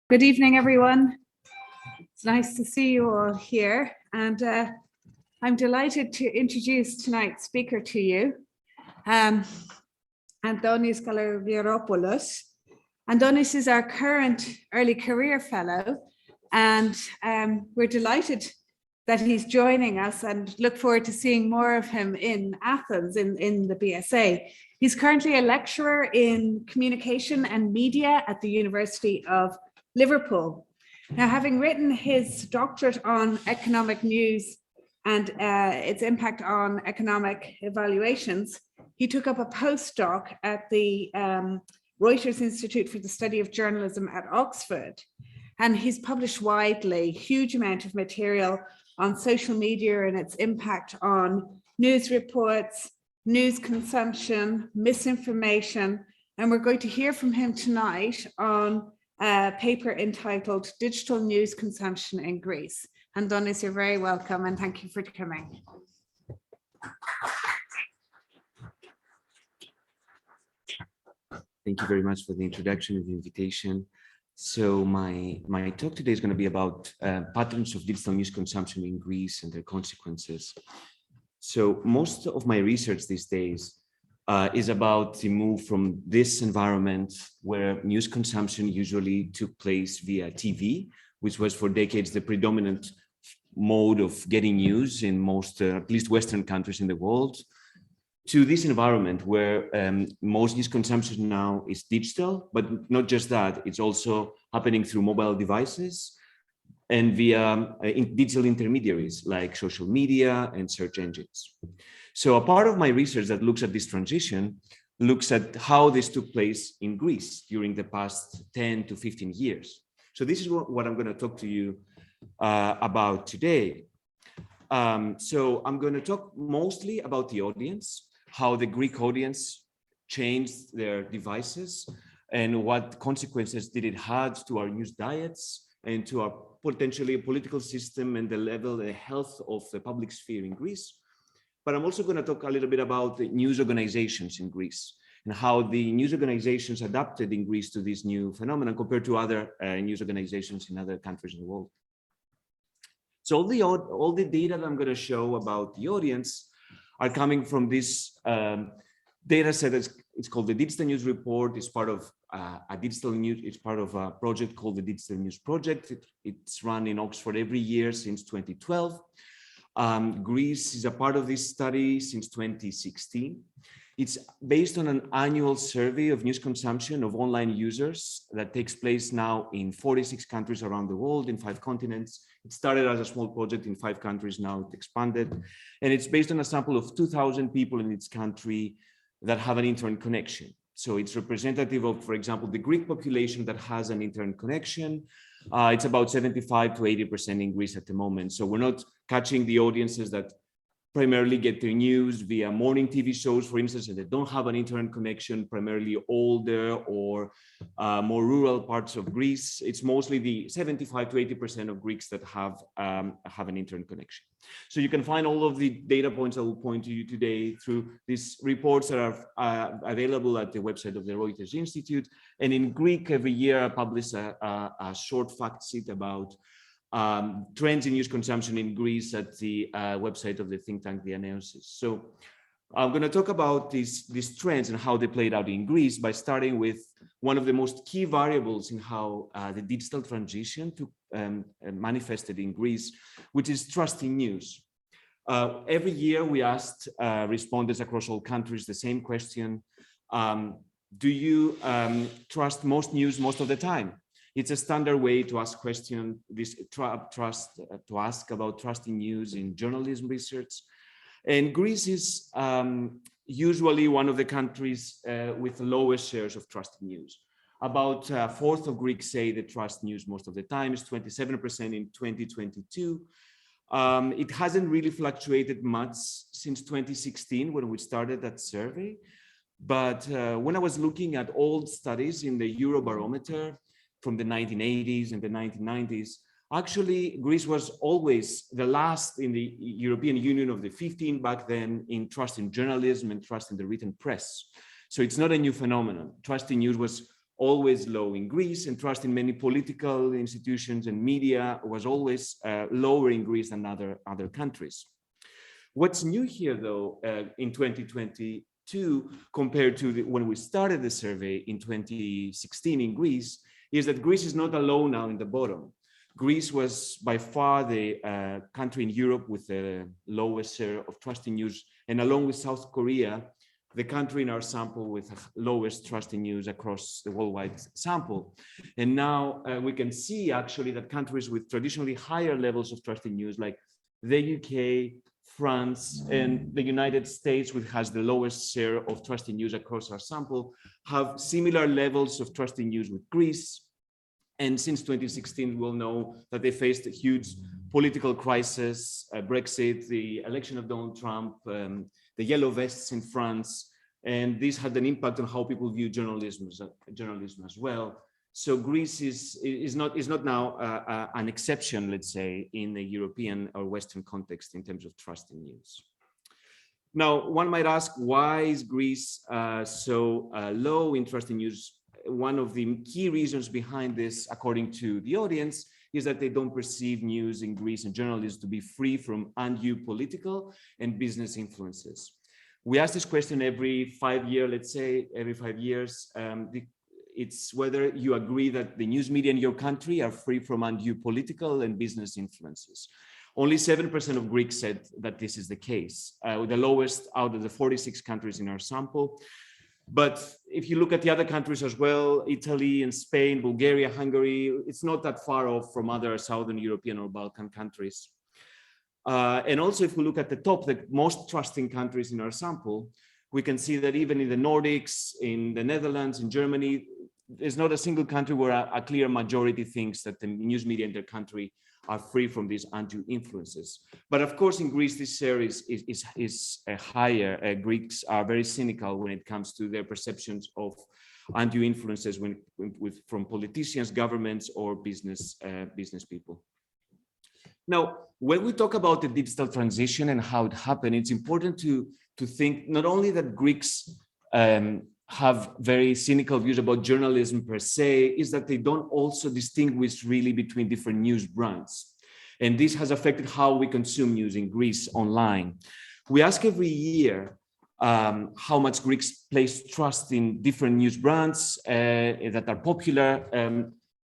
Good evening, everyone. It's nice to see you all here, and I'm delighted to introduce tonight's speaker to you, Antonis Kalogeropoulos. Antonis is our current early career fellow, and we're delighted that he's joining us and look forward to seeing more of him in Athens in the BSA. He's currently a lecturer in communication and media at the University of Liverpool. Now, having written his doctorate on economic news and its impact on economic evaluations, he took up a postdoc at the Reuters Institute for the Study of Journalism at Oxford. And he's published widely, huge amount of material on social media and its impact on news reports, news consumption, misinformation. And we're going to hear from him tonight on a paper entitled Digital News Consumption in Greece. Antonis, you're very welcome and thank you for coming. Thank you very much for the introduction and the invitation. So my talk today is going to be about patterns of digital news consumption in Greece and their consequences. So most of my research these days is about the move from this environment where news consumption usually took place via TV, which was for decades the predominant mode of getting news in most, at least Western countries in the world, to this environment where most news consumption now is digital, but not just that, it's also happening through mobile devices and via digital intermediaries like social media and search engines. So a part of my research that looks at this transition looks at how this took place in Greece during the past 10 to 15 years. So this is what I'm going to talk to you about today. So I'm going to talk mostly about the audience, how the Greek audience changed their devices and what consequences did it have to our news diets and to our potentially political system and the level, the health of the public sphere in Greece. But I'm also going to talk a little bit about the news organizations in Greece and how the news organizations adapted in Greece to this new phenomenon compared to other news organizations in other countries in the world. So all the data that I'm going to show about the audience are coming from this data set. It's called the Digital News Report. It's part of a digital news. It's part of a project called the Digital News Project. It's run in Oxford every year since 2012. Greece is a part of this study since 2016. It's based on an annual survey of news consumption of online users that takes place now in 46 countries around the world, in 5 continents. It started as a small project in 5 countries, now it expanded. And it's based on a sample of 2,000 people in its country that have an internet connection. So it's representative of, for example, the Greek population that has an internet connection. It's about 75 to 80% in Greece at the moment. So we're not catching the audiences that primarily get their news via morning TV shows, for instance, and they don't have an internet connection, primarily older or more rural parts of Greece. It's mostly the 75 to 80% of Greeks that have an internet connection. So you can find all of the data points I will point to you today through these reports that are available at the website of the Reuters Institute. And in Greek, every year I publish a short fact sheet about trends in news consumption in Greece at the website of the think tank, the Aneusis. So I'm going to talk about these trends and how they played out in Greece by starting with one of the most key variables in how the digital transition manifested in Greece, which is trust in news. Every year we asked respondents across all countries the same question: do you trust most news most of the time? It's a standard way to ask ask about trusting news in journalism research. And Greece is usually one of the countries with the lowest shares of trusted news. About a fourth of Greeks say they trust news most of the time. It's 27% in 2022. It hasn't really fluctuated much since 2016 when we started that survey. But when I was looking at old studies in the Eurobarometer, from the 1980s and the 1990s, actually, Greece was always the last in the European Union of the 15 back then in trust in journalism and trust in the written press. So it's not a new phenomenon. Trust in news was always low in Greece, and trust in many political institutions and media was always lower in Greece than other countries. What's new here, though, in 2022, compared to when we started the survey in 2016 in Greece, is that Greece is not alone now in the bottom. Greece was by far the country in Europe with the lowest share of trust in news, and along with South Korea, the country in our sample with the lowest trust in news across the worldwide sample. And now we can see actually that countries with traditionally higher levels of trust in news, like the UK, France, and the United States, which has the lowest share of trust in news across our sample, have similar levels of trust in news with Greece. And since 2016, we'll know that they faced a huge political crisis, Brexit, the election of Donald Trump, the yellow vests in France, and this had an impact on how people view journalism as well. So Greece is not now an exception, let's say, in the European or Western context in terms of trust in news. Now, one might ask, why is Greece so low in trust in news? One of the key reasons behind this, according to the audience, is that they don't perceive news in Greece and journalists to be free from undue political and business influences. We ask this question every 5 years, let's say, every 5 years. It's whether you agree that the news media in your country are free from undue political and business influences. Only 7% of Greeks said that this is the case, with the lowest out of the 46 countries in our sample. But if you look at the other countries as well, Italy and Spain, Bulgaria, Hungary, it's not that far off from other Southern European or Balkan countries. And also, if we look at the top, the most trusting countries in our sample, we can see that even in the Nordics, in the Netherlands, in Germany, there's not a single country where a clear majority thinks that the news media in their country are free from these undue influences. But of course, in Greece, this share is higher. Greeks are very cynical when it comes to their perceptions of undue influences from politicians, governments, or business people. Now, when we talk about the digital transition and how it happened, it's important to think not only that Greeks have very cynical views about journalism per se, is that they don't also distinguish really between different news brands. And this has affected how we consume news in Greece online. We ask every year how much Greeks place trust in different news brands that are popular.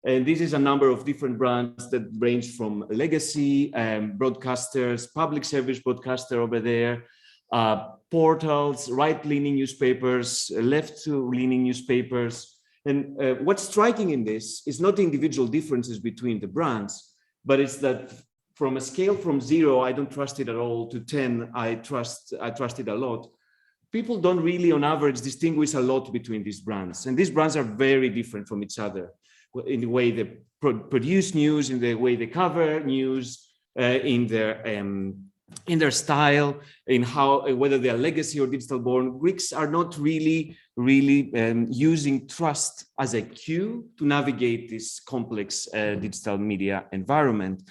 And this is a number of different brands that range from legacy broadcasters, public service broadcaster over there, portals, right-leaning newspapers, left-leaning newspapers. And what's striking in this is not the individual differences between the brands, but it's that from a scale from 0, I don't trust it at all, to 10, I trust it a lot. People don't really, on average, distinguish a lot between these brands. And these brands are very different from each other in the way they produce news, in the way they cover news, in their style, in how, whether they are legacy or digital born. Greeks are not really using trust as a cue to navigate this complex digital media environment.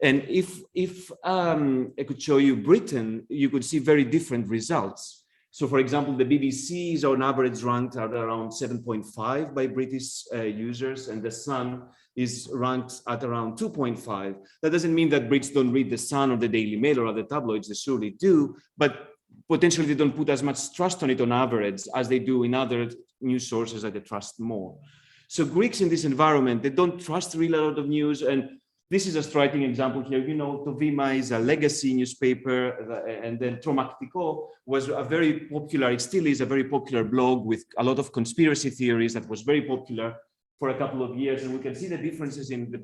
And if I could show you Britain, you could see very different results. So, for example, the BBC is on average ranked at around 7.5 by British users, and The Sun is ranked at around 2.5. That doesn't mean that Brits don't read The Sun or the Daily Mail or other tabloids, they surely do, but potentially they don't put as much trust on it on average as they do in other news sources that they trust more. So Greeks in this environment, they don't trust really a lot of news. And this is a striking example here. You know, Tovima is a legacy newspaper, and then Tromaktiko was a very popular, it still is a very popular blog with a lot of conspiracy theories that was very popular for a couple of years. And we can see the differences in the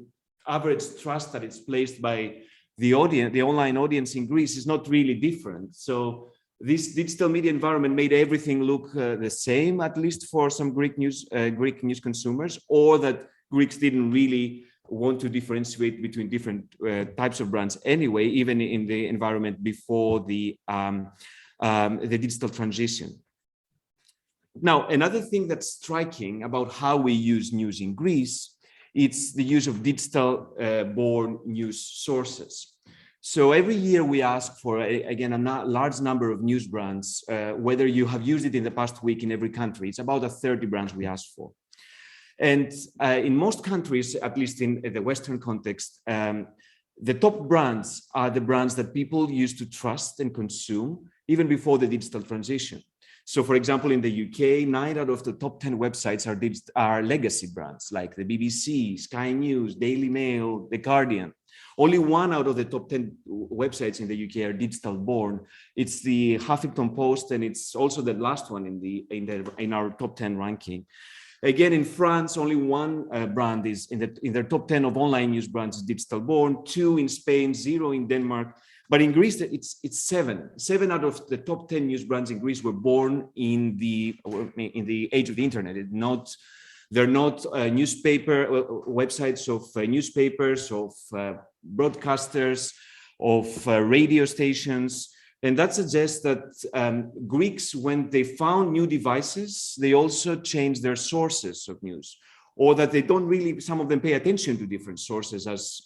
average trust that is placed by the audience, the online audience in Greece is not really different. So this digital media environment made everything look the same, at least for some Greek news consumers, or that Greeks didn't really want to differentiate between different types of brands anyway, even in the environment before the digital transition. Now, another thing that's striking about how we use news in Greece, it's the use of digital born news sources. So every year we ask for, again, a large number of news brands, whether you have used it in the past week in every country. It's about 30 brands we ask for. And in most countries, at least in the Western context, the top brands are the brands that people used to trust and consume even before the digital transition. So, for example, in the UK, 9 out of the top 10 websites are legacy brands like the BBC, Sky News, Daily Mail, The Guardian. Only 1 out of the top 10 websites in the UK are digital born. It's the Huffington Post, and it's also the last one in our top 10 ranking. Again, in France, only 1 brand is in their top 10 of online news brands is digital born. 2 in Spain, 0 in Denmark. But in Greece, it's 7. 7 out of the top 10 news brands in Greece were born in the age of the internet. They're not newspaper websites of newspapers, of broadcasters, of radio stations. And that suggests that Greeks, when they found new devices, they also changed their sources of news, or that they don't really, some of them pay attention to different sources, as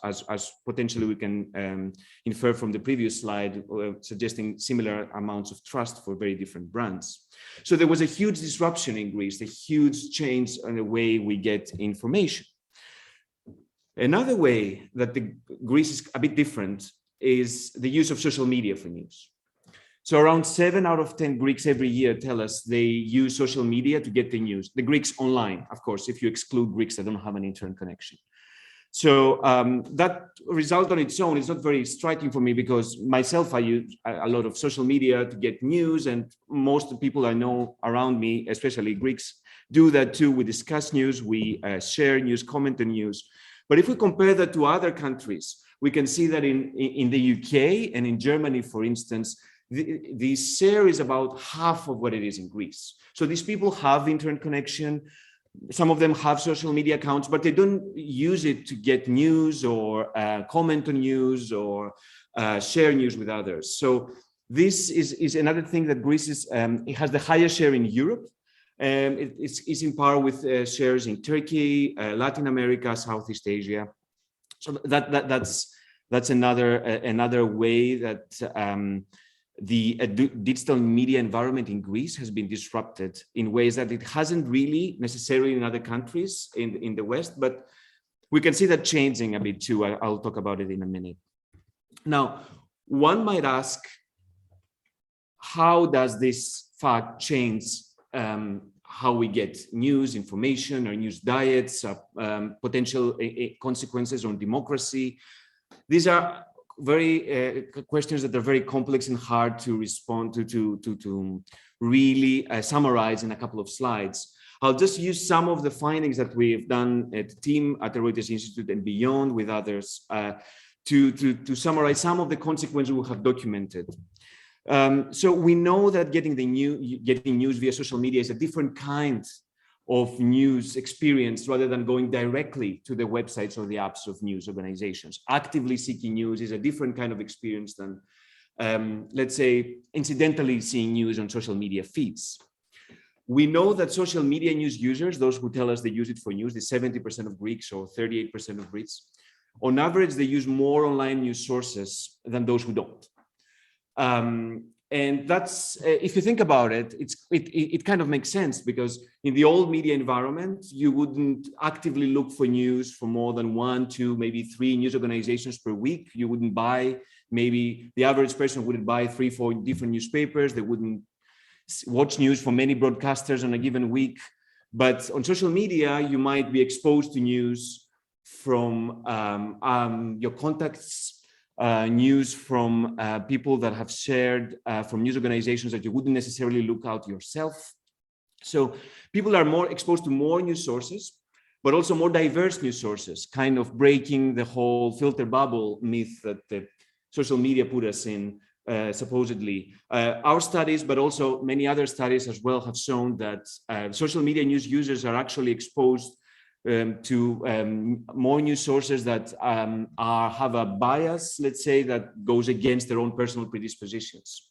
potentially we can infer from the previous slide, suggesting similar amounts of trust for very different brands. So there was a huge disruption in Greece, a huge change in the way we get information. Another way that Greece is a bit different is the use of social media for news. So around 7 out of 10 Greeks every year tell us they use social media to get the news. The Greeks online, of course, if you exclude Greeks that don't have an internet connection. So that result on its own is not very striking for me, because myself, I use a lot of social media to get news, and most of the people I know around me, especially Greeks, do that too. We discuss news, we share news, comment on news. But if we compare that to other countries, we can see that in the UK and in Germany, for instance, the share is about half of what it is in Greece. So these people have internet connection. Some of them have social media accounts, but they don't use it to get news or comment on news or share news with others. So this is another thing that Greece it has the highest share in Europe. It's in par with shares in Turkey, Latin America, Southeast Asia. So that's another way that the digital media environment in Greece has been disrupted in ways that it hasn't really necessarily in other countries in the West, but we can see that changing a bit too. I'll talk about it in a minute. Now, one might ask, how does this fact change how we get news, information, or news diets, potential consequences on democracy? These are very questions that are very complex and hard to respond to really summarize in a couple of slides. I'll just use some of the findings that we've done at the team at the Reuters Institute and beyond with others to summarize some of the consequences we have documented. So we know that getting news via social media is a different kind of news experience rather than going directly to the websites or the apps of news organizations. Actively seeking news is a different kind of experience than, let's say, incidentally seeing news on social media feeds. We know that social media news users, those who tell us they use it for news, the 70% of Greeks or 38% of Brits, on average, they use more online news sources than those who don't. And that's, if you think about it, it kind of makes sense, because in the old media environment, you wouldn't actively look for news for more than 1, 2, maybe 3 news organizations per week. You wouldn't buy, maybe the average person wouldn't buy 3, 4 different newspapers. They wouldn't watch news from many broadcasters on a given week. But on social media, you might be exposed to news from your contacts, news from people that have shared from news organizations that you wouldn't necessarily look out yourself. So people are more exposed to more news sources, but also more diverse news sources, kind of breaking the whole filter bubble myth that the social media put us in, supposedly. Our studies, but also many other studies as well, have shown that social media news users are actually exposed to more news sources that have a bias, let's say, that goes against their own personal predispositions.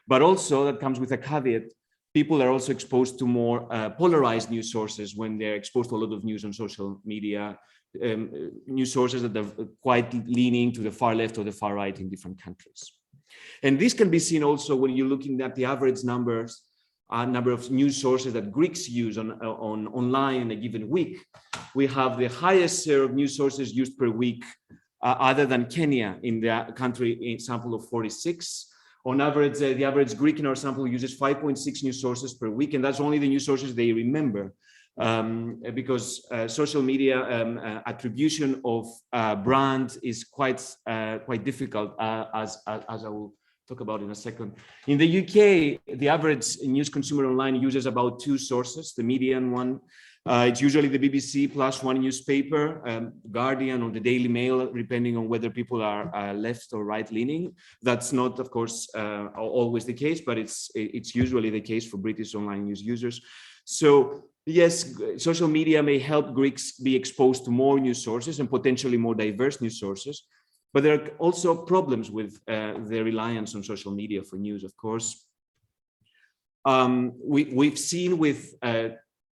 But also that comes with a caveat. People are also exposed to more polarized news sources when they're exposed to a lot of news on social media, news sources that are quite leaning to the far left or the far right in different countries. And this can be seen also when you're looking at the average numbers number of news sources that Greeks use on online in a given week, we have the highest share of news sources used per week, other than Kenya in the country in sample of 46. On average, the average Greek in our sample uses 5.6 news sources per week, and that's only the news sources they remember, because social media attribution of brand is quite difficult, as I will talk about in a second. In the UK, the average news consumer online uses about 2 sources, the median one. It's usually the BBC plus one newspaper, Guardian or the Daily Mail, depending on whether people are left or right-leaning. That's not, of course, always the case, but it's usually the case for British online news users. So yes, social media may help Greeks be exposed to more news sources and potentially more diverse news sources. But there are also problems with the reliance on social media for news, of course. We've seen with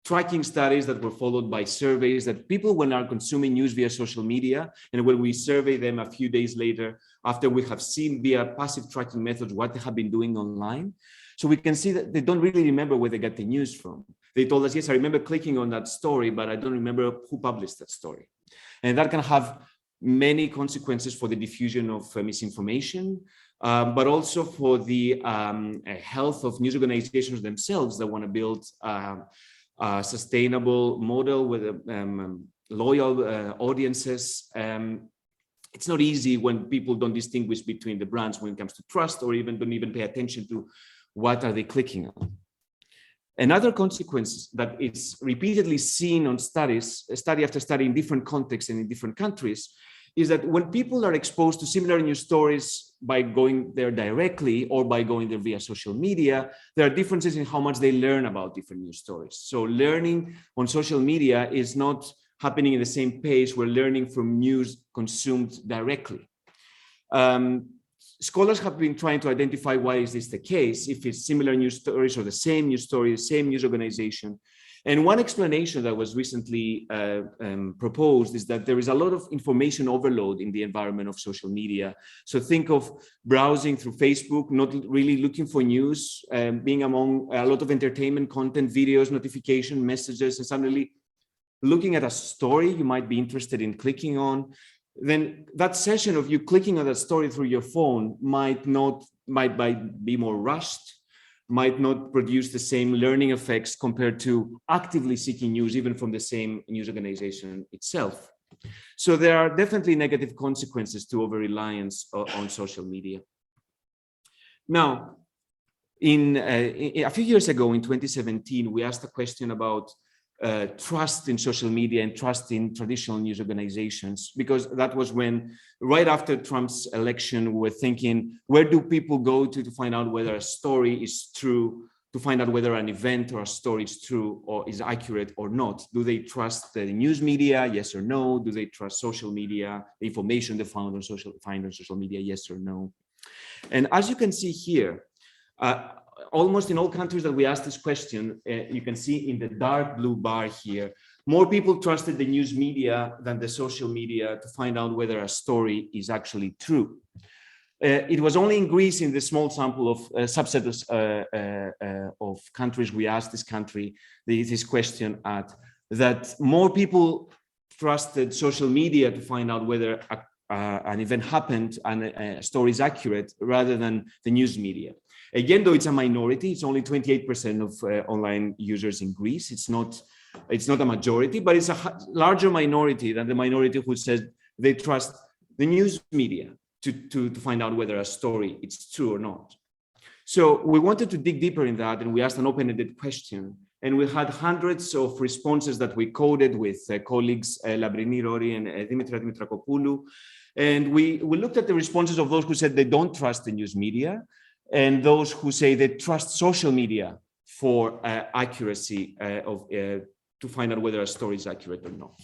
tracking studies that were followed by surveys that people, when are consuming news via social media, and when we survey them a few days later, after we have seen via passive tracking methods what they have been doing online, so we can see that they don't really remember where they got the news from. They told us, yes, I remember clicking on that story, but I don't remember who published that story. And that can have many consequences for the diffusion of misinformation, but also for the health of news organizations themselves that want to build a sustainable model with loyal audiences. It's not easy when people don't distinguish between the brands when it comes to trust, or even don't even pay attention to what are they clicking on. Another consequence that is repeatedly seen on studies, study after study in different contexts and in different countries, is that when people are exposed to similar news stories by going there directly or by going there via social media, there are differences in how much they learn about different news stories. So learning on social media is not happening at the same pace we're learning from news consumed directly. Scholars have been trying to identify why is this the case, if it's similar news stories or the same news story, the same news organization. And one explanation that was recently proposed is that there is a lot of information overload in the environment of social media. So think of browsing through Facebook, not really looking for news, being among a lot of entertainment content, videos, notification, messages, and suddenly looking at a story you might be interested in clicking on. Then that session of you clicking on that story through your phone might be more rushed, might not produce the same learning effects compared to actively seeking news, even from the same news organization itself. So there are definitely negative consequences to over-reliance on social media. Now, a few years ago, in 2017, we asked a question about trust in social media and trust in traditional news organizations, because that was when, right after Trump's election, we were thinking, where do people go to find out whether a story is true, to find out whether an event or a story is true or is accurate or not? Do they trust the news media, yes or no? Do they trust social media, the information they find on social media, yes or no? And as you can see here, almost in all countries that we asked this question, you can see in the dark blue bar here, more people trusted the news media than the social media to find out whether a story is actually true. It was only in Greece, in the small sample of subset of countries we asked this question at, that more people trusted social media to find out whether an event happened and a story is accurate rather than the news media. Again, though it's a minority, it's only 28% of online users in Greece. It's not a majority, but it's a larger minority than the minority who says they trust the news media to find out whether a story is true or not. So we wanted to dig deeper in that, and we asked an open-ended question. And we had hundreds of responses that we coded with colleagues Labrini Rori and Dimitra Dimitrakopoulou. And we looked at the responses of those who said they don't trust the news media, and those who say they trust social media for accuracy to find out whether a story is accurate or not.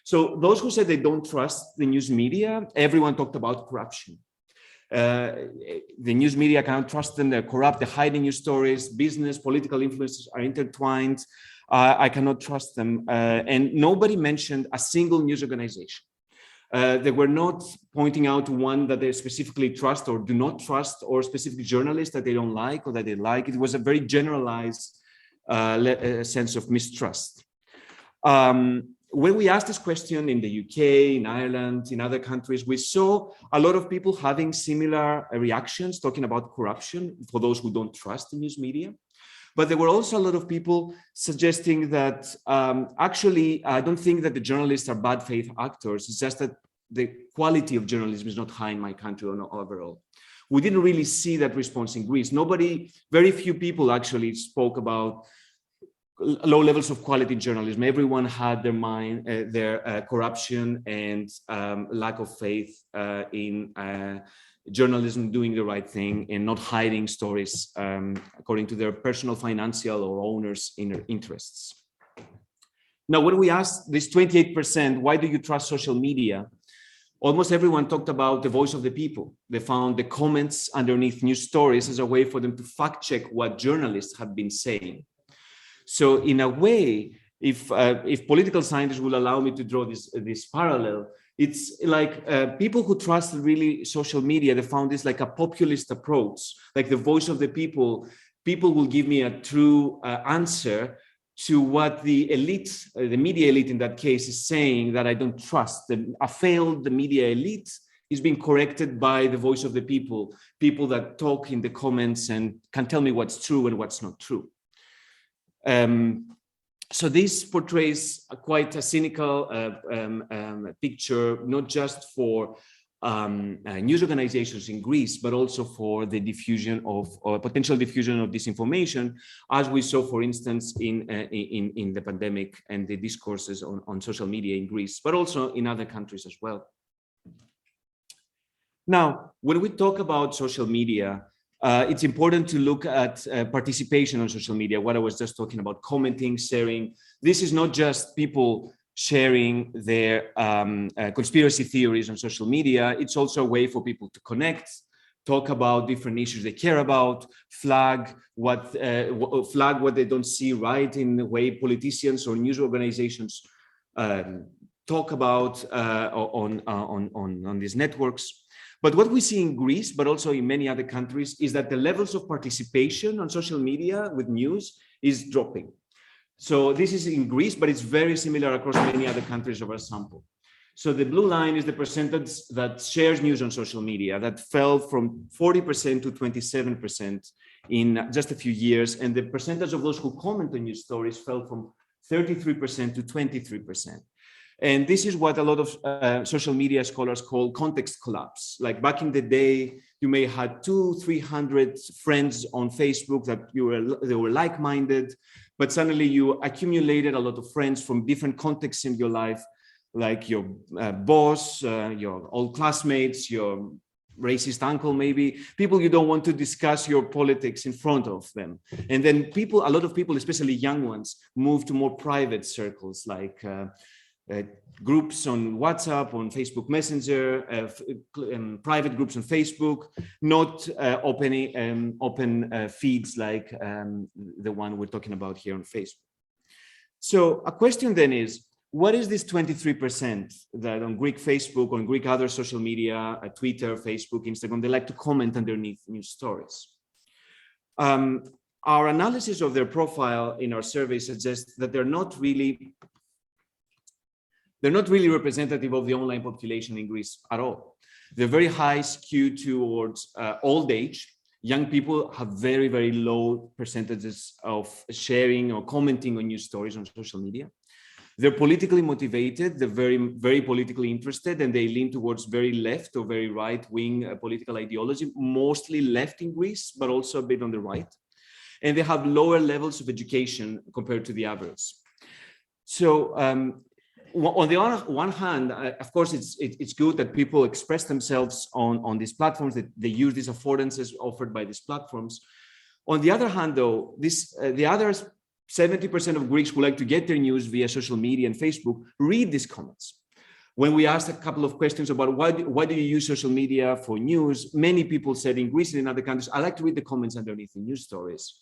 So those who said they don't trust the news media, everyone talked about corruption. The news media cannot trust them, they're corrupt, they're hiding news stories, business, political influences are intertwined, I cannot trust them. And nobody mentioned a single news organization. They were not pointing out one that they specifically trust or do not trust, or specific journalists that they don't like or that they like. It was a very generalized sense of mistrust. When we asked this question in the UK, in Ireland, in other countries, we saw a lot of people having similar reactions, talking about corruption for those who don't trust the news media. But there were also a lot of people suggesting that actually, I don't think that the journalists are bad faith actors. It's just that the quality of journalism is not high in my country overall. We didn't really see that response in Greece. Very few people actually spoke about low levels of quality journalism. Everyone had their corruption and lack of faith in journalism doing the right thing and not hiding stories according to their personal, financial, or owners' interests. Now, when we asked this 28%, why do you trust social media? Almost everyone talked about the voice of the people. They found the comments underneath news stories as a way for them to fact check what journalists have been saying. So in a way, if political scientists will allow me to draw this parallel, it's like people who trust really social media, they found this like a populist approach, like the voice of the people. People will give me a true answer to what the elite, the media elite in that case, is saying that I don't trust. A failed media elite is being corrected by the voice of the people, people that talk in the comments and can tell me what's true and what's not true. So this portrays quite a cynical picture, not just for news organizations in Greece, but also for the diffusion of, or potential diffusion of disinformation, as we saw, for instance, in the pandemic and the discourses on social media in Greece, but also in other countries as well. Now, when we talk about social media, it's important to look at participation on social media, what I was just talking about, commenting, sharing. This is not just people sharing their conspiracy theories on social media. It's also a way for people to connect, talk about different issues they care about, flag what they don't see right in the way politicians or news organizations talk about on these networks. But what we see in Greece, but also in many other countries, is that the levels of participation on social media with news is dropping. So this is in Greece, but it's very similar across many other countries of our sample. So the blue line is the percentage that shares news on social media, that fell from 40% to 27% in just a few years. And the percentage of those who comment on news stories fell from 33% to 23%. And this is what a lot of social media scholars call context collapse. Like back in the day, you may have 200-300 friends on Facebook that they were like-minded, but suddenly you accumulated a lot of friends from different contexts in your life, like your boss, your old classmates, your racist uncle, maybe, people you don't want to discuss your politics in front of them. And then a lot of people, especially young ones, move to more private circles, like groups on WhatsApp, on Facebook Messenger, private groups on Facebook, not open feeds like the one we're talking about here on Facebook. So a question then is, what is this 23% that on Greek Facebook, on Greek other social media, Twitter, Facebook, Instagram, they like to comment underneath news stories? Our analysis of their profile in our survey suggests that they're not really representative of the online population in Greece at all. They're very high skewed towards old age. Young people have very, very low percentages of sharing or commenting on news stories on social media. They're politically motivated, they're very, very politically interested, and they lean towards very left or very right-wing political ideology, mostly left in Greece, but also a bit on the right. And they have lower levels of education compared to the average. So, on the one hand, of course, it's good that people express themselves on these platforms, that they use these affordances offered by these platforms. On the other hand, though, the other 70% of Greeks who like to get their news via social media and Facebook read these comments. When we asked a couple of questions about why do you use social media for news, many people said in Greece and in other countries, I like to read the comments underneath the news stories.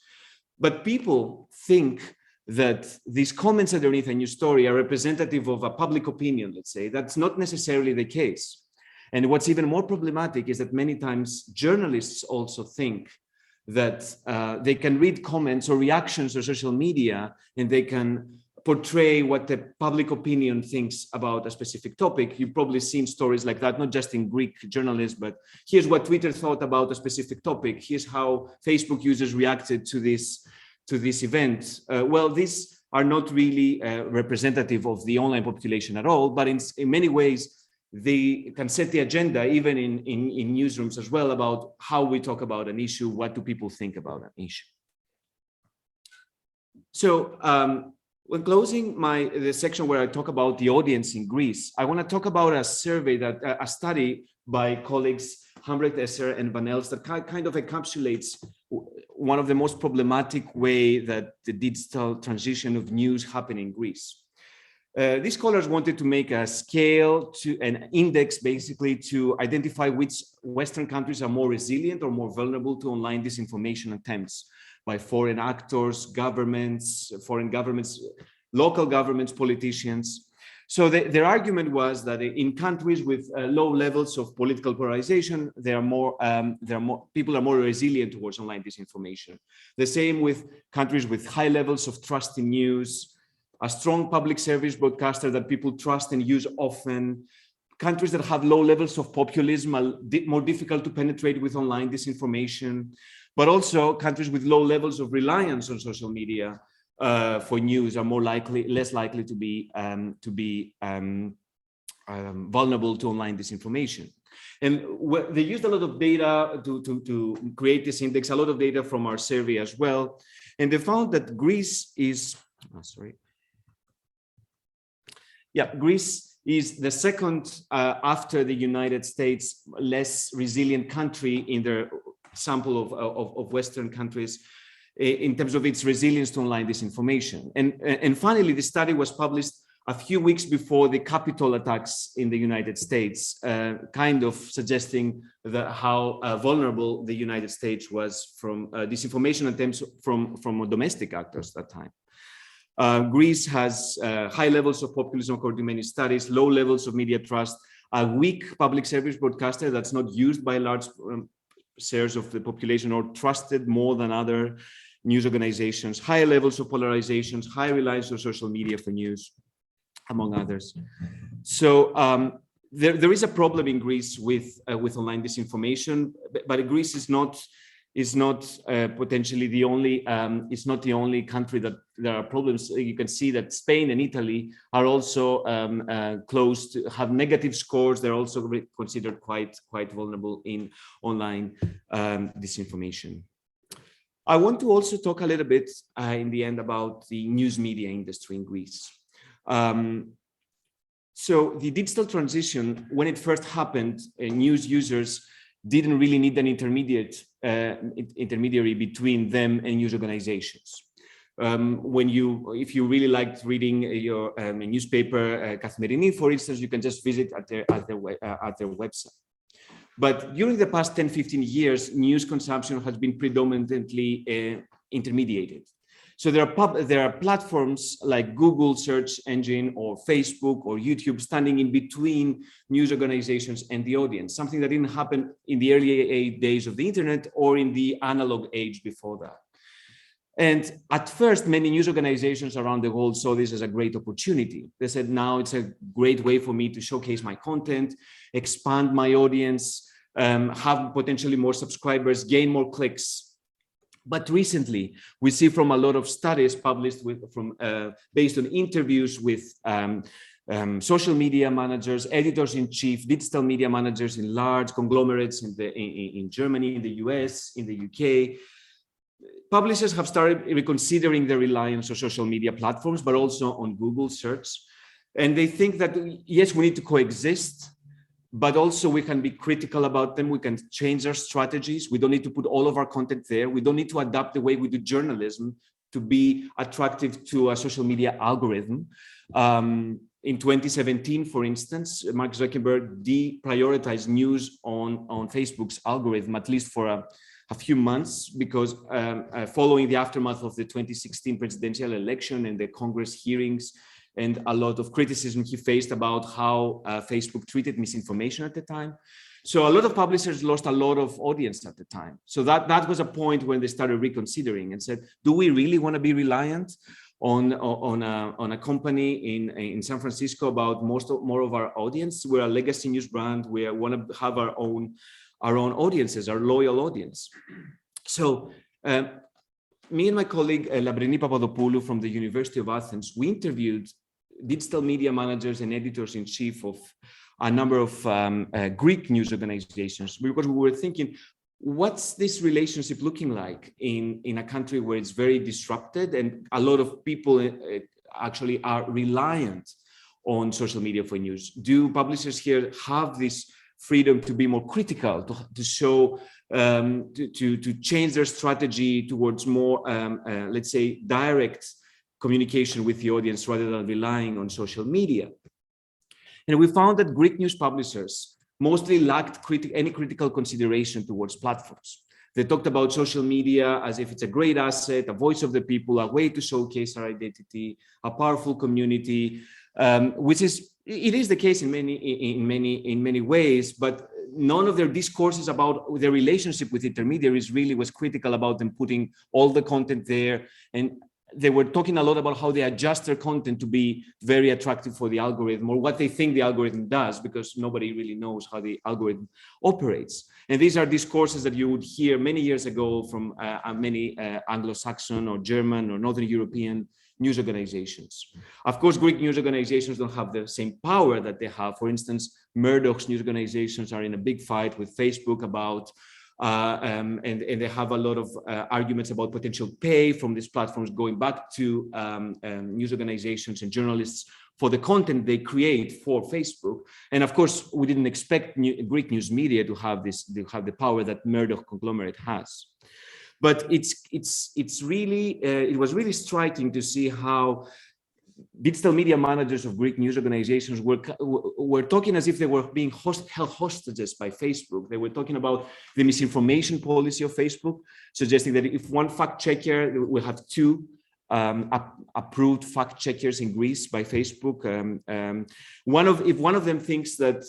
But people think that these comments underneath a news story are representative of a public opinion, let's say. That's not necessarily the case. And what's even more problematic is that many times journalists also think that they can read comments or reactions on social media and they can portray what the public opinion thinks about a specific topic. You've probably seen stories like that, not just in Greek journalists, but here's what Twitter thought about a specific topic. Here's how Facebook users reacted to this event. Well, these are not really representative of the online population at all, but in many ways, they can set the agenda, even in newsrooms as well, about how we talk about an issue, what do people think about an issue. So when closing the section where I talk about the audience in Greece, I want to talk about a survey a study by colleagues Hambrecht, Esser, and Van Els that kind of encapsulates one of the most problematic way that the digital transition of news happened in Greece. These scholars wanted to make a scale, an index basically, to identify which Western countries are more resilient or more vulnerable to online disinformation attempts by foreign actors, governments, foreign governments, local governments, politicians. So their argument was that in countries with low levels of political polarization, people are more resilient towards online disinformation. The same with countries with high levels of trust in news, a strong public service broadcaster that people trust and use often. Countries that have low levels of populism are more difficult to penetrate with online disinformation, but also countries with low levels of reliance on social media for news are less likely to be vulnerable to online disinformation. And they used a lot of data to create this index, a lot of data from our survey as well. And they found that Greece is, Greece is the second after the United States less resilient country in their sample of Western countries in terms of its resilience to online disinformation. And finally, the study was published a few weeks before the Capitol attacks in the United States, kind of suggesting how vulnerable the United States was from disinformation attempts from domestic actors at that time. Greece has high levels of populism according to many studies, low levels of media trust, a weak public service broadcaster that's not used by large shares of the population or trusted more than other news organizations, high levels of polarizations, high reliance on social media for news, among others. So there is a problem in Greece with online disinformation, but Greece is not potentially the only, it's not the only country that there are problems. You can see that Spain and Italy are also close to have negative scores. They're also considered quite vulnerable in online disinformation. I want to also talk a little bit in the end about the news media industry in Greece. So the digital transition, when it first happened, news users didn't really need an intermediary between them and news organizations. If you really liked reading your newspaper, Καθημερινή, for instance, you can just visit at their website. But during the past 10, 15 years, news consumption has been predominantly intermediated. So there are platforms like Google search engine or Facebook or YouTube standing in between news organizations and the audience, something that didn't happen in the early days of the internet or in the analog age before that. And at first, many news organizations around the world saw this as a great opportunity. They said, now it's a great way for me to showcase my content, expand my audience, have potentially more subscribers, gain more clicks. But recently, we see from a lot of studies published based on interviews with social media managers, editors-in-chief, digital media managers in large conglomerates in Germany, in the US, in the UK. Publishers have started reconsidering their reliance on social media platforms, but also on Google search. And they think that, yes, we need to coexist, but also we can be critical about them. We can change our strategies. We don't need to put all of our content there. We don't need to adapt the way we do journalism to be attractive to a social media algorithm. In 2017, for instance, Mark Zuckerberg deprioritized news on Facebook's algorithm, at least for a few months because following the aftermath of the 2016 presidential election and the Congress hearings and a lot of criticism he faced about how Facebook treated misinformation at the time. So a lot of publishers lost a lot of audience at the time. So that was a point when they started reconsidering and said, do we really want to be reliant on a company in San Francisco about more of our audience? We're a legacy news brand. We want to have our own audiences, our loyal audience. So me and my colleague Labrini Papadopoulou from the University of Athens, we interviewed digital media managers and editors-in-chief of a number of Greek news organizations, because we were thinking, what's this relationship looking like in a country where it's very disrupted and a lot of people actually are reliant on social media for news? Do publishers here have this freedom to be more critical, to show, to change their strategy towards more, let's say, direct communication with the audience rather than relying on social media? And we found that Greek news publishers mostly lacked any critical consideration towards platforms. They talked about social media as if it's a great asset, a voice of the people, a way to showcase our identity, a powerful community, which is the case in many ways, but none of their discourses about their relationship with intermediaries really was critical about them putting all the content there. And they were talking a lot about how they adjust their content to be very attractive for the algorithm, or what they think the algorithm does, because nobody really knows how the algorithm operates. And these are discourses that you would hear many years ago from many Anglo-Saxon or German or Northern European news organizations. Of course, Greek news organizations don't have the same power that they have. For instance, Murdoch's news organizations are in a big fight with Facebook about and they have a lot of arguments about potential pay from these platforms going back to news organizations and journalists for the content they create for Facebook. And of course, we didn't expect Greek news media to have the power that Murdoch conglomerate has. But it was really striking to see how digital media managers of Greek news organizations were talking as if they were being held hostages by Facebook. They were talking about the misinformation policy of Facebook, suggesting that if one fact checker, we have two approved fact checkers in Greece by Facebook. If one of them thinks that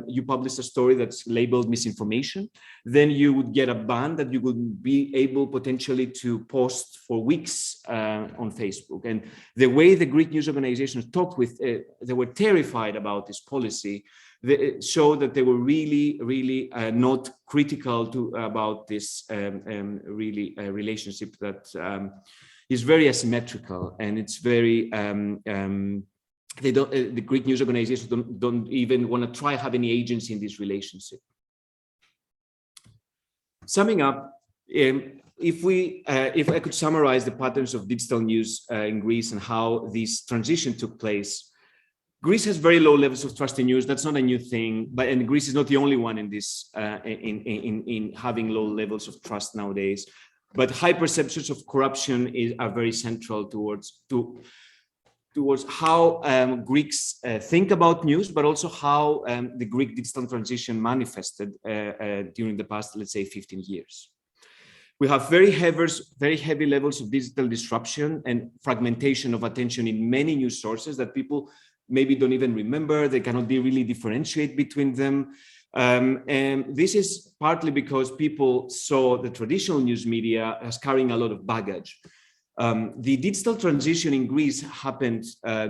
you publish a story that's labeled misinformation, then you would get a ban that you would be able potentially to post for weeks on Facebook. And the way the Greek news organizations talked with, they were terrified about this policy. They showed that they were really not critical about this relationship that is very asymmetrical, and it's very the Greek news organizations don't even want to try have any agency in this relationship. Summing up, if I could summarize the patterns of digital news in Greece and how this transition took place, Greece has very low levels of trust in news. That's not a new thing, and Greece is not the only one in this in having low levels of trust nowadays. But high perceptions of corruption are very central towards how Greeks think about news, but also how the Greek digital transition manifested during the past, let's say, 15 years. We have very heavy levels of digital disruption and fragmentation of attention in many news sources that people maybe don't even remember. They cannot really differentiate between them. And this is partly because people saw the traditional news media as carrying a lot of baggage. The digital transition in Greece happened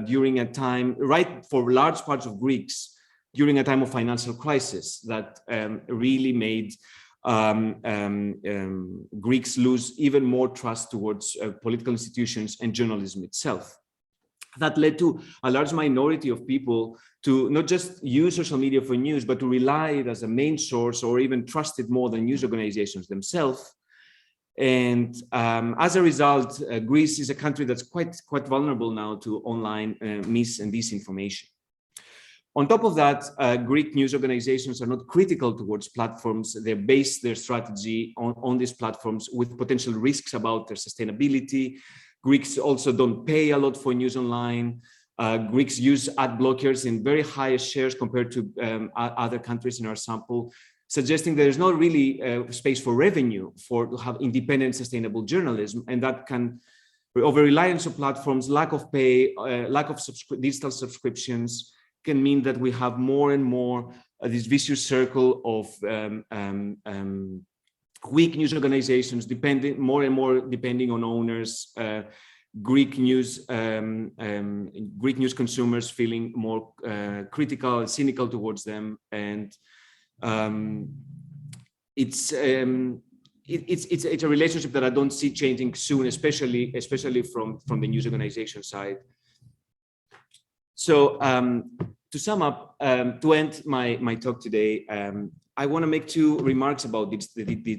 during a time, right, for large parts of Greeks, during a time of financial crisis that really made Greeks lose even more trust towards political institutions and journalism itself. That led to a large minority of people to not just use social media for news, but to rely it as a main source or even trust it more than news organizations themselves. And as a result, Greece is a country that's quite vulnerable now to online mis and disinformation. On top of that, Greek news organizations are not critical towards platforms. They base their strategy on these platforms with potential risks about their sustainability. Greeks also don't pay a lot for news online. Greeks use ad blockers in very high shares compared to other countries in our sample. suggesting there's not really space for revenue to have independent, sustainable journalism, and that can, over reliance on platforms, lack of pay, lack of digital subscriptions, can mean that we have more and more this vicious circle of weak news organizations, more and more depending on owners, Greek news consumers feeling more critical and cynical towards them, and it's a relationship that I don't see changing soon, especially from the news organization side. So to sum up, to end my talk today, I want to make two remarks about the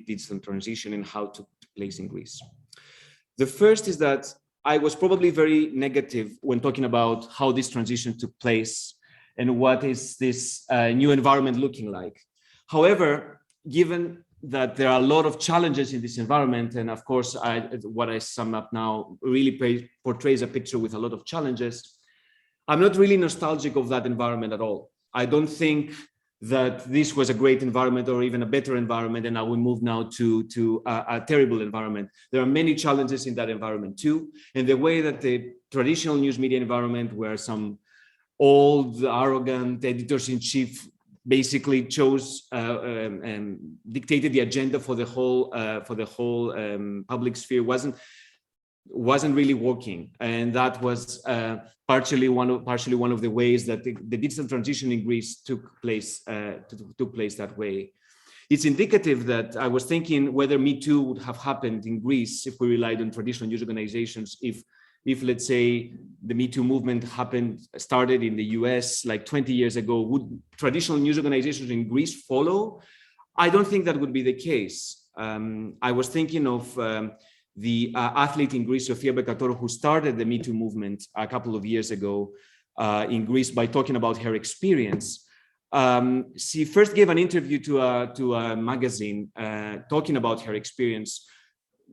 digital transition and how it took place in Greece. The first is that I was probably very negative when talking about how this transition took place and what is this new environment looking like. However, given that there are a lot of challenges in this environment, and of course, what I sum up now really portrays a picture with a lot of challenges, I'm not really nostalgic of that environment at all. I don't think that this was a great environment or even a better environment, and I will move now to a terrible environment. There are many challenges in that environment too, and the way that the traditional news media environment, where some old, arrogant editors-in-chief basically chose and dictated the agenda for the whole public sphere, wasn't really working, and that was partially one of the ways that the digital transition in Greece took place that way. It's indicative that I was thinking whether Me Too would have happened in Greece if we relied on traditional news organizations, if let's say the Me Too movement started in the US like 20 years ago, would traditional news organizations in Greece follow? I don't think that would be the case. I was thinking of the athlete in Greece, Sofia Bekatorou, who started the Me Too movement a couple of years ago in Greece by talking about her experience. She first gave an interview to a magazine talking about her experience.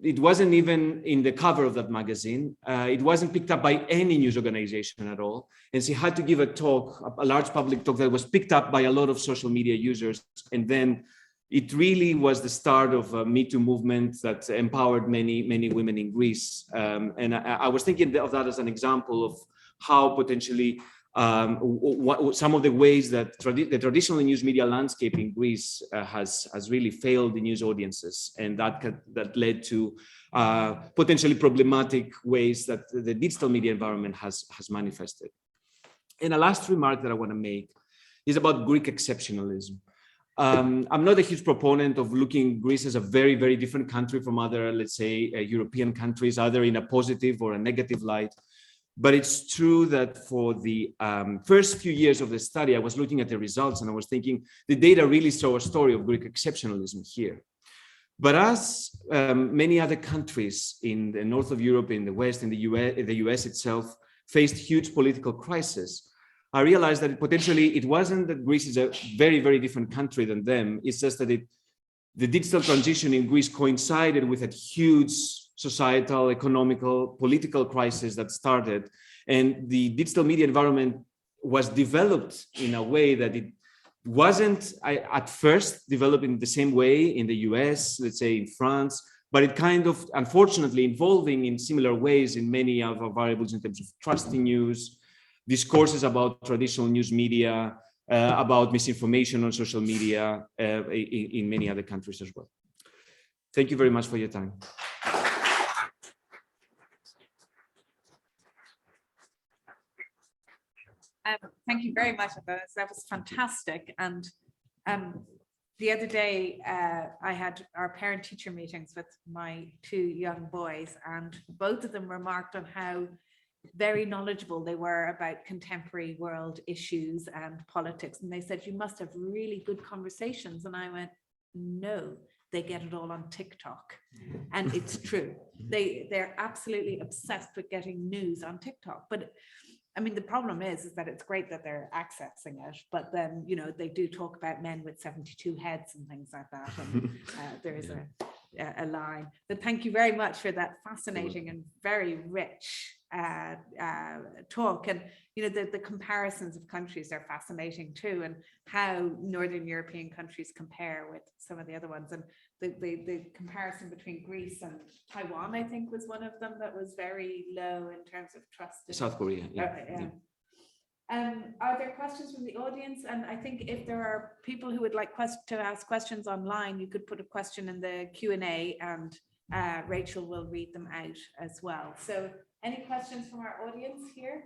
It wasn't even in the cover of that magazine. It wasn't picked up by any news organization at all. And she had to give a talk, a large public talk that was picked up by a lot of social media users. And then it really was the start of a Me Too movement that empowered many women in Greece. And I was thinking of that as an example of how potentially some of the ways that the traditional news media landscape in Greece has really failed the news audiences, and that led to potentially problematic ways that the digital media environment has manifested. And a last remark that I want to make is about Greek exceptionalism. I'm not a huge proponent of looking Greece as a very, very different country from other, let's say, European countries, either in a positive or a negative light. But it's true that for the first few years of the study, I was looking at the results and I was thinking the data really show a story of Greek exceptionalism here. But as many other countries in the north of Europe, in the West, in the US itself, faced huge political crisis, I realized that potentially it wasn't that Greece is a very, very different country than them. It's just that the digital transition in Greece coincided with a huge societal, economical, political crisis that started. And the digital media environment was developed in a way that it wasn't at first developed in the same way in the US, let's say in France, but it kind of, unfortunately, evolving in similar ways in many of our variables in terms of trusting news, discourses about traditional news media, about misinformation on social media in many other countries as well. Thank you very much for your time. Thank you very much, Adonis. That was fantastic. And the other day, I had our parent-teacher meetings with my two young boys, and both of them remarked on how very knowledgeable they were about contemporary world issues and politics. And they said, you must have really good conversations. And I went, no, they get it all on TikTok. And it's true. They're absolutely obsessed with getting news on TikTok. But I mean, the problem is that it's great that they're accessing it, but then, you know, they do talk about men with 72 heads and things like that. And there is align. But thank you very much for that fascinating and very rich talk. And the comparisons of countries are fascinating too, and how Northern European countries compare with some of the other ones. And the comparison between Greece and Taiwan, I think, was one of them that was very low in terms of trust. South Korea. Are there questions from the audience? And I think if there are people who would like to ask questions online, you could put a question in the Q&A, and Rachel will read them out as well. So any questions from our audience here?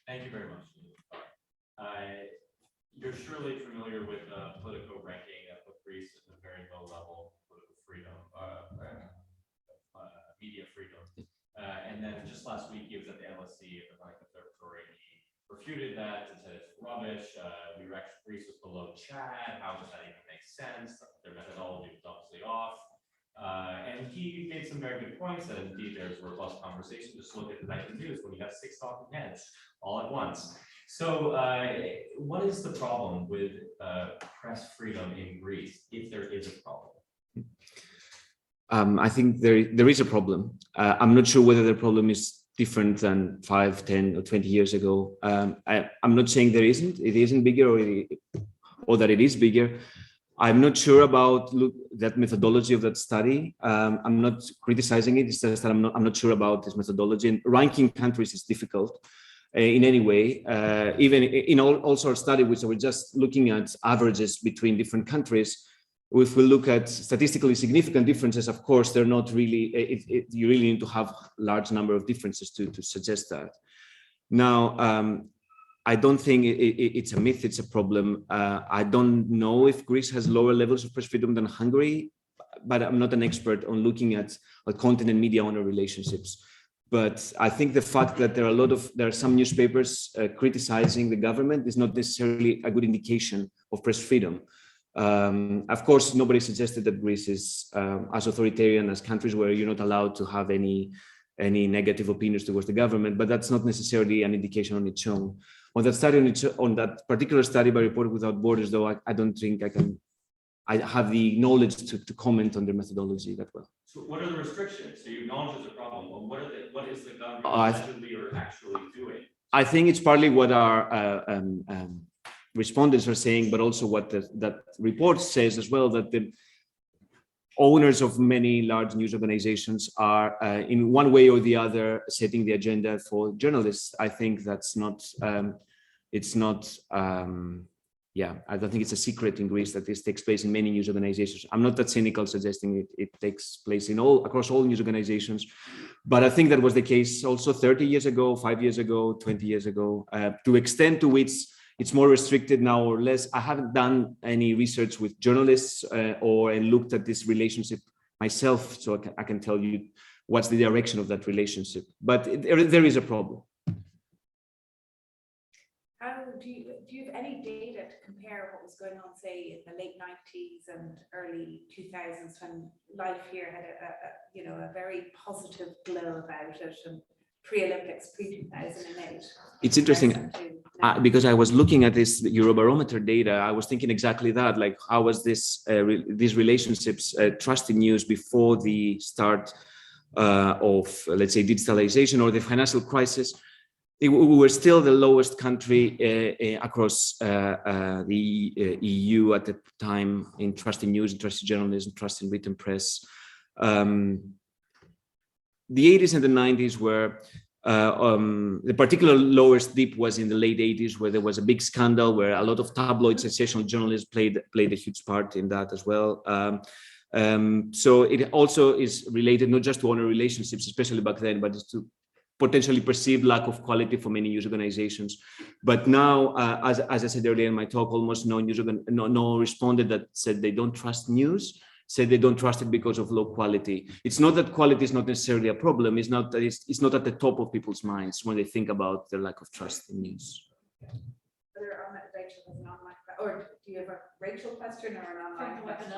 Thank you very much. You're surely familiar with Politico ranking that put Greece at a very low level of political freedom, media freedom. And then just last week, he was at the LSE at the Atlantic Observatory, and he refuted that and said it's rubbish. Greece was below Chad. How does that even make sense? Their methodology was obviously off. And he made some very good points that indeed there's robust conversation. Just look at the nightly news when you have 6 talking heads all at once. So what is the problem with press freedom in Greece, if there is a problem? I think there is a problem. I'm not sure whether the problem is different than 5, 10, or 20 years ago. I'm not saying there isn't. It isn't bigger, or that it is bigger. I'm not sure about that methodology of that study. I'm not criticizing it. It's just that I'm not sure about this methodology. And ranking countries is difficult in any way. Even in also our study, which we're just looking at averages between different countries. If we look at statistically significant differences, of course, they're not really, you really need to have a large number of differences to suggest that. Now, I don't think it's a myth, it's a problem. I don't know if Greece has lower levels of press freedom than Hungary, but I'm not an expert on looking at content and media owner relationships. But I think the fact that there are some newspapers criticizing the government is not necessarily a good indication of press freedom. Of course, nobody suggested that Greece is as authoritarian as countries where you're not allowed to have any negative opinions towards the government, but that's not necessarily an indication on its own. On that particular study by Reporters Without Borders, though, I don't think I have the knowledge to comment on their methodology that well. So what are the restrictions? So you acknowledge there's a problem, but what is the government allegedly or actually doing? I think it's partly what our respondents are saying, but also what that report says as well, that the owners of many large news organizations are in one way or the other setting the agenda for journalists. I think that's not, I don't think it's a secret in Greece that this takes place in many news organizations. I'm not that cynical suggesting it takes place across all news organizations, but I think that was the case also 30 years ago, 5 years ago, 20 years ago, to extent to which it's more restricted now or less. I haven't done any research with journalists or looked at this relationship myself, so I can tell you what's the direction of that relationship. But there is a problem. Do you have any data to compare what was going on, say, in the late 90s and early 2000s, when life here had a very positive glow about it, and pre-Olympics, pre-2008? It's interesting because I was looking at this Eurobarometer data. I was thinking exactly that, like how was these relationships, trust in news before the start of, let's say, digitalization or the financial crisis. We were still the lowest country across the EU at the time in trust in news, trust in journalism, trust in written press. The 80s and the 90s were the particular lowest dip was in the late 80s, where there was a big scandal where a lot of tabloid sensational journalists played a huge part in that as well. So it also is related not just to owner relationships, especially back then, but it's to potentially perceived lack of quality for many news organizations. But now, as I said earlier in my talk, almost no responded that said they don't trust news, said they don't trust it because of low quality. It's not that quality is not necessarily a problem. It's not that it's not at the top of people's minds when they think about the lack of trust in news. Rachel has an online, or do you have a Rachel question or an online question?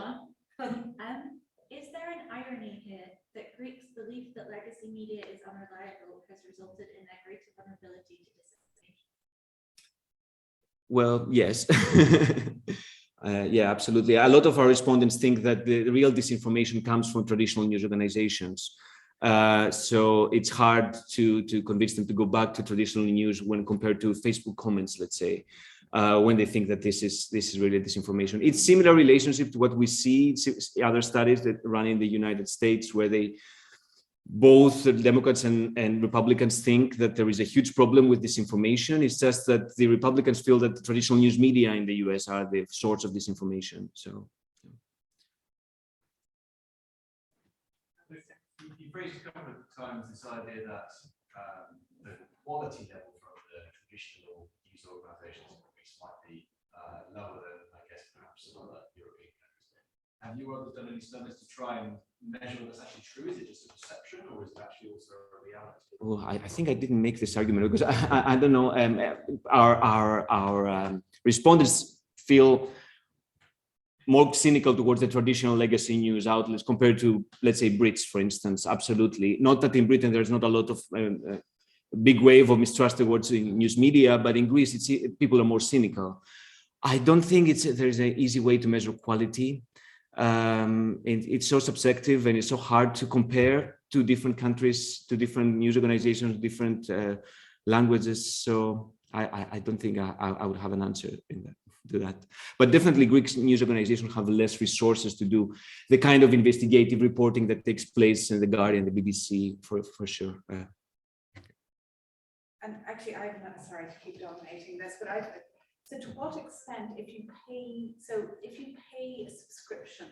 Is there an irony here that Greeks' belief that legacy media is unreliable has resulted in their greater vulnerability to disinformation? Well, yes. Yeah, absolutely. A lot of our respondents think that the real disinformation comes from traditional news organizations. So it's hard to convince them to go back to traditional news when compared to Facebook comments, let's say, when they think that this is really disinformation. It's similar relationship to what we see in other studies that run in the United States, where both Democrats and Republicans think that there is a huge problem with disinformation. It's just that the Republicans feel that the traditional news media in the US are the source of disinformation. So. You raised a couple of times this idea that the quality level from the traditional news organizations might be lower than, I guess, perhaps some other European countries. Have you others done any studies to try and measure whether that's actually true? Is it just a perception, or is it actually also a reality? Well, I think I didn't make this argument because I don't know. Our respondents feel more cynical towards the traditional legacy news outlets compared to, let's say, Brits, for instance. Absolutely. Not that in Britain there's not a lot of big wave of mistrust towards news media, but in Greece, people are more cynical. I don't think there's an easy way to measure quality. It's so subjective and it's so hard to compare to different countries, to different news organizations, different languages. So I don't think I would have an answer to that. But definitely Greek news organizations have less resources to do the kind of investigative reporting that takes place in the Guardian, the BBC, for sure. And actually, I'm not sorry to keep dominating this, but so to what extent, if you pay a subscription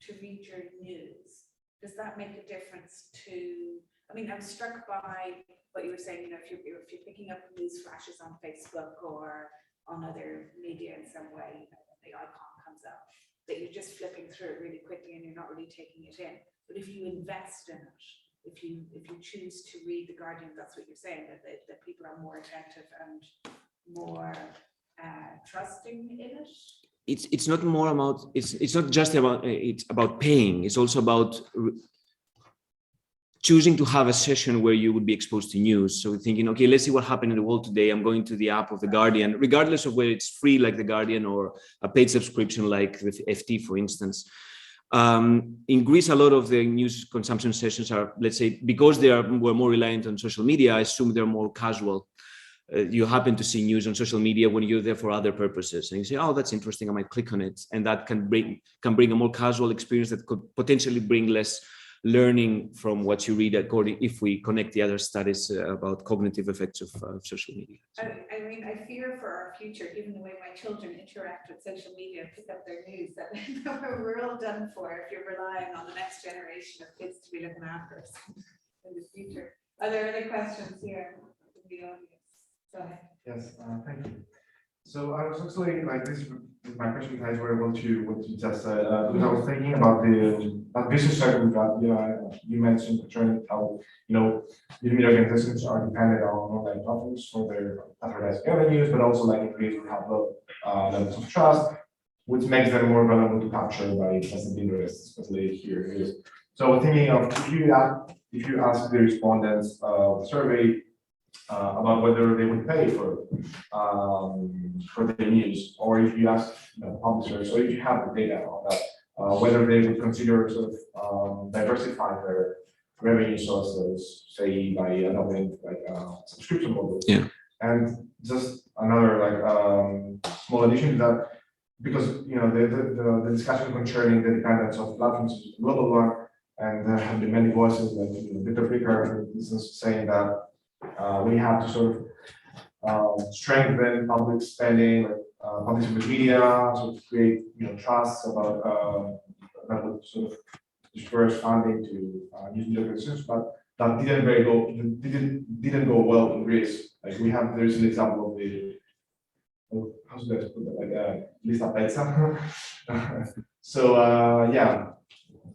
to read your news, does that make a difference to? I mean, I'm struck by what you were saying. You know, if you're picking up news flashes on Facebook or on other media in some way, you know, the icon comes up, that you're just flipping through it really quickly and you're not really taking it in. But if you invest in it, if you choose to read the Guardian, that's what you're saying, that people are more attentive and more trusting in it. It's not more about it's not just about it's about paying. It's also about choosing to have a session where you would be exposed to news. So thinking, okay, let's see what happened in the world today. I'm going to the app of the Guardian, regardless of whether it's free like the Guardian or a paid subscription like the FT, for instance. In Greece, a lot of the news consumption sessions are, let's say, because we're more reliant on social media, I assume they're more casual. You happen to see news on social media when you're there for other purposes, and you say, "Oh, that's interesting. I might click on it," and that can bring a more casual experience that could potentially bring less learning from what you read. If we connect the other studies about cognitive effects of social media. So. I mean, I fear for our future, given the way my children interact with social media and pick up their news, that we're all done for if you're relying on the next generation of kids to be looking after us in the future. Are there any questions here in the audience? Go ahead. Yes, thank you. So I was actually like this. My question ties very well to what you just said. Because I was thinking about the business circle that you mentioned concerning how news media organizations are dependent on online platforms for their advertising revenues, but also like increase we have low levels of trust, which makes them more vulnerable to capture by passive interests, especially here. So thinking of if you ask the respondents of the survey. About whether they would pay for the news, or if you ask publishers, or if you have the data on that, whether they would consider sort of diversifying their revenue sources, say by adopting like subscription models. Yeah. And just another like small addition to that, because the discussion concerning the dependence of platforms is a global one, and there have been many voices like Peter Fricker, for instance, saying that. We have to sort of strengthen public spending, public media, to create trust about that would sort of disperse funding to news media organizations, but that didn't go well in Greece. Like there's an example of the how should I put that, like Lista Pezza. So yeah,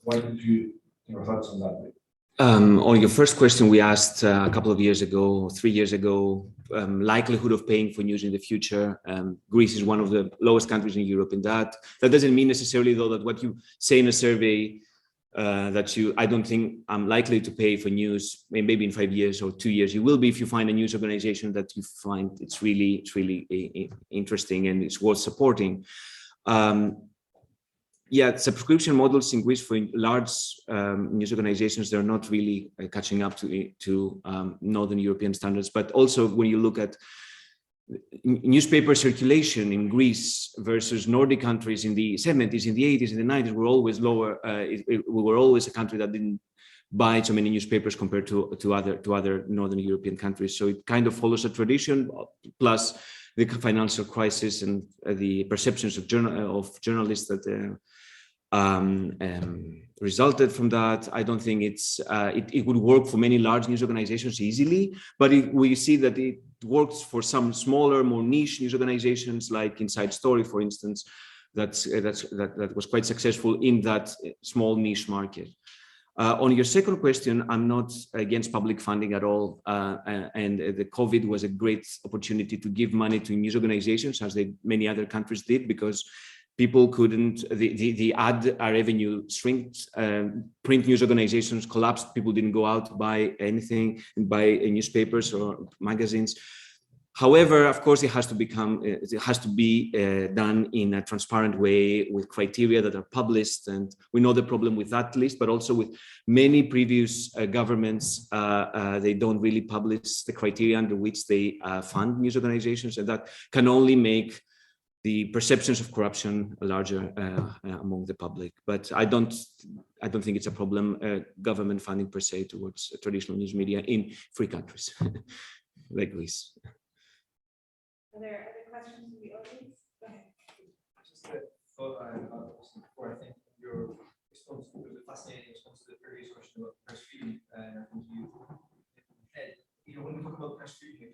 what did your thoughts on that? On your first question, we asked a couple of years ago, or 3 years ago, likelihood of paying for news in the future. Greece is one of the lowest countries in Europe in that. That doesn't mean necessarily, though, that what you say in a survey I don't think I'm likely to pay for news. Maybe in 5 years or 2 years, you will be if you find a news organization that you find it's really interesting and it's worth supporting. Yeah, subscription models in Greece for large news organizations, they're not really catching up to Northern European standards. But also when you look at newspaper circulation in Greece versus Nordic countries in the 70s, in the 80s, in the 90s, were always lower. We were always a country that didn't buy so many newspapers compared to other Northern European countries. So it kind of follows a tradition, plus the financial crisis and the perceptions of journalists that resulted from that. I don't think it would work for many large news organizations easily, but we see that it works for some smaller, more niche news organizations like Inside Story, for instance, that was quite successful in that small niche market. On your second question, I'm not against public funding at all, and the COVID was a great opportunity to give money to news organizations, as many other countries did, because people couldn't, the ad revenue shrinked, print news organizations collapsed, people didn't go out to buy anything, buy newspapers or magazines. However, of course, it has to be done in a transparent way with criteria that are published, and we know the problem with that list, but also with many previous governments, they don't really publish the criteria under which they fund news organizations, and that can only make the perceptions of corruption larger among the public. But I don't think it's a problem, government funding per se towards traditional news media in free countries like Greece. Are there other questions from the audience? Go ahead. Just a thought before, I think your response was a fascinating response to the previous question about press freedom. I think when we talk about press freedom,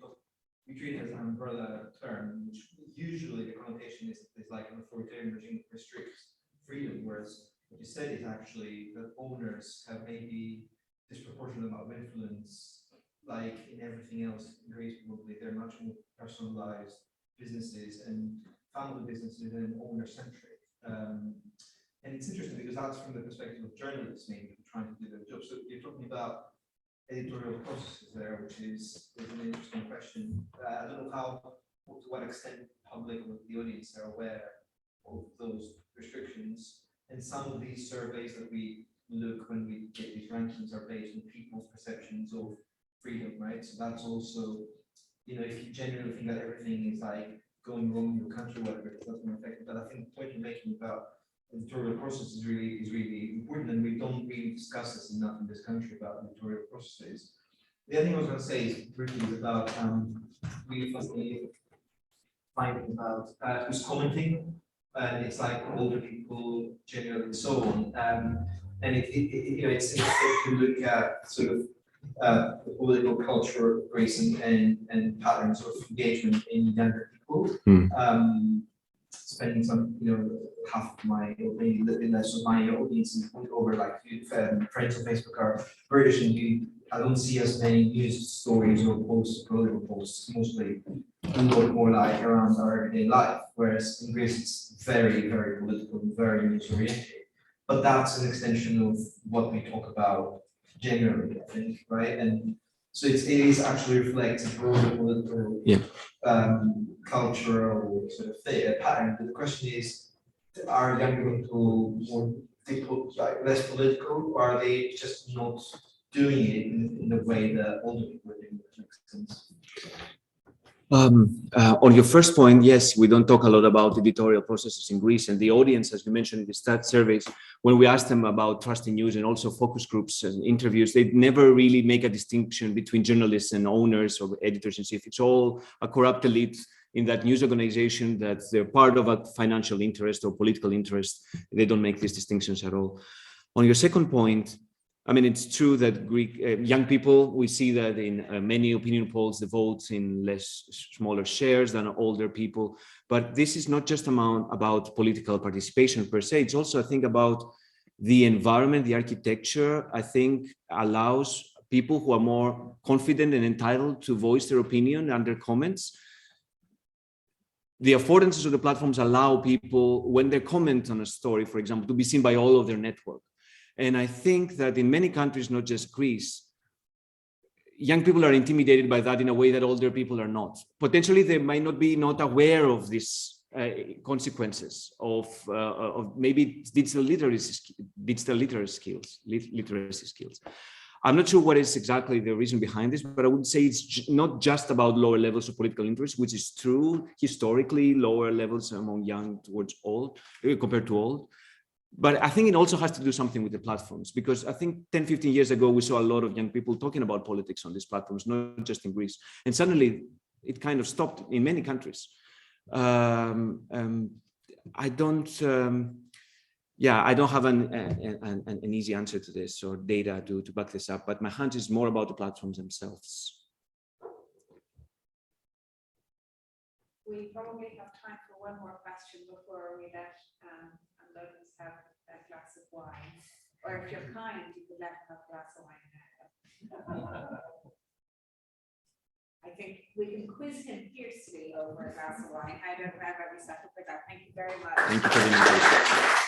we treat it as an umbrella term, which usually the connotation is like an authoritarian regime that restricts freedom, whereas what you said is actually that owners have maybe disproportionate amount of influence. Like in everything else in Greece, probably they're much more personalized businesses and family businesses and owner-centric. And it's interesting because that's from the perspective of journalists, maybe trying to do their job. So you're talking about editorial processes there, which is an interesting question. I don't know to what extent the public or the audience are aware of those restrictions. And some of these surveys that we look when we get these rankings are based on people's perceptions of freedom, right? So that's also, if you genuinely think that everything is like going wrong in your country, whatever, that's going to affect it. But I think the point you're making about editorial process is really important, and we don't really discuss this enough in this country about editorial processes. The other thing I was going to say is briefly about really fascinating finding about who's commenting, and it's like older people, generally, and so on. And it's interesting to look at sort of the political culture of Greece and patterns of engagement in younger people. Spending some, half of my, or maybe a little bit less of my audience over like friends on Facebook are British, and I don't see as many news stories or political posts, mostly a lot more like around our everyday life, whereas in Greece it's very, very political and very news oriented. But that's an extension of what we talk about generally, I think, right? And so it is actually reflects a broader political cultural sort of pattern. But the question is, are younger people more less political, or are they just not doing it in the way that older people are doing it? Makes sense. On your first point, yes, we don't talk a lot about editorial processes in Greece, and the audience, as you mentioned in the stat surveys, when we ask them about trusting news and also focus groups and interviews, they never really make a distinction between journalists and owners or editors in chief. It's all a corrupt elite in that news organization that they're part of a financial interest or political interest. They don't make these distinctions at all. On your second point, I mean, it's true that Greek young people, we see that in many opinion polls, they vote in smaller shares than older people. But this is not just about political participation per se. It's also, I think, about the environment, the architecture, I think, allows people who are more confident and entitled to voice their opinion and their comments. The affordances of the platforms allow people, when they comment on a story, for example, to be seen by all of their network. And I think that in many countries, not just Greece, young people are intimidated by that in a way that older people are not. Potentially, they might not be not aware of these consequences of maybe digital literacy skills. I'm not sure what is exactly the reason behind this, but I would say it's not just about lower levels of political interest, which is true historically, lower levels among young towards old compared to old. But I think it also has to do something with the platforms, because I think 10, 15 years ago, we saw a lot of young people talking about politics on these platforms, not just in Greece. And suddenly it kind of stopped in many countries. I don't have an easy answer to this or data to back this up, but my hunch is more about the platforms themselves. We probably have time for one more question before we let Lotus have a glass of wine. Or if you're kind, you could let him have a glass of wine now. I think we can quiz him fiercely over a glass of wine. I don't have any settle for that. Thank you very much. Thank you for the invitation.